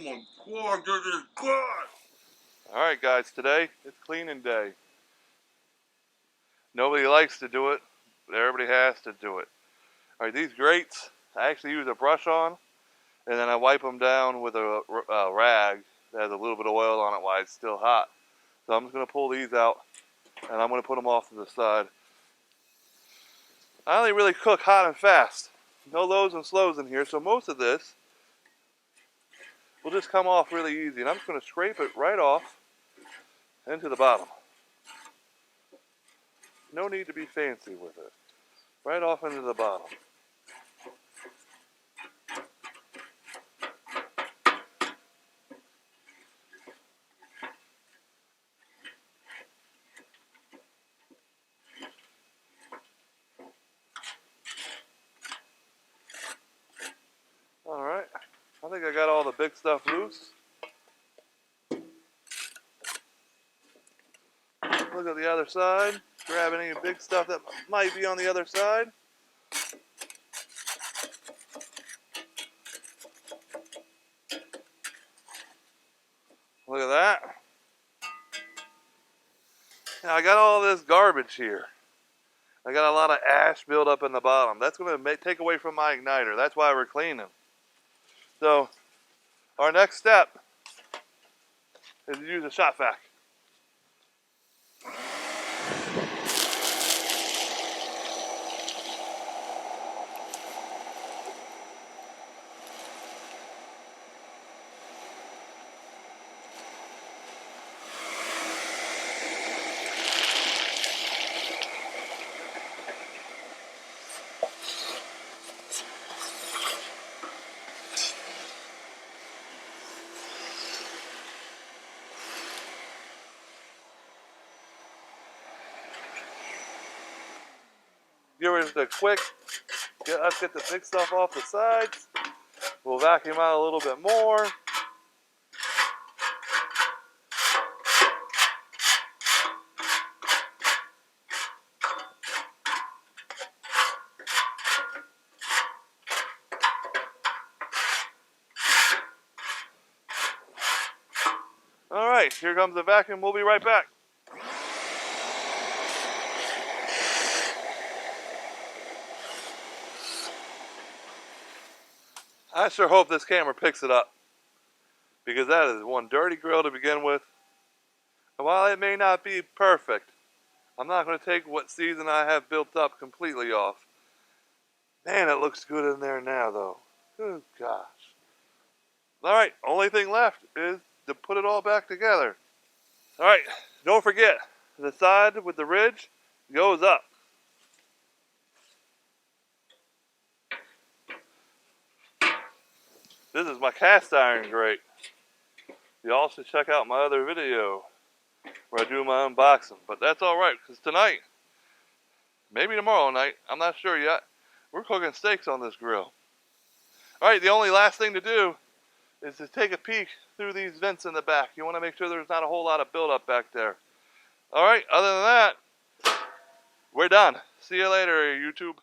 my god, this is good! Alright guys, today it's cleaning day. Nobody likes to do it, but everybody has to do it. Alright, these grates, I actually use a brush on, and then I wipe them down with a rag that has a little bit of oil on it while it's still hot. So I'm just going to pull these out, and I'm going to put them off to the side. I only really cook hot and fast. No lows and slows in here, so most of this will just come off really easy. And I'm just going to scrape it right off into the bottom. No need to be fancy with it. Right off into the bottom. Alright, I think I got all the big stuff loose. Look at the other side. Grab any big stuff that might be on the other side. Look at that. Now I got all this garbage here. I got a lot of ash built up in the bottom. That's going to take away from my igniter. That's why we're cleaning. So our next step is to use a shop vac. Give it a quick, let's get the big stuff off the sides. We'll vacuum out a little bit more. All right, here comes the vacuum. We'll be right back. I sure hope this camera picks it up, because that is one dirty grill to begin with. And while it may not be perfect, I'm not going to take what season I have built up completely off. Man, it looks good in there now, though. Good gosh. Alright, only thing left is to put it all back together. Alright, don't forget, the side with the ridge goes up. This is my cast iron grate. You also check out my other video where I do my unboxing. But that's alright, because tonight, maybe tomorrow night, I'm not sure yet, we're cooking steaks on this grill. Alright, the only last thing to do is to take a peek through these vents in the back. You want to make sure there's not a whole lot of buildup back there. Alright, other than that, we're done. See you later, YouTube.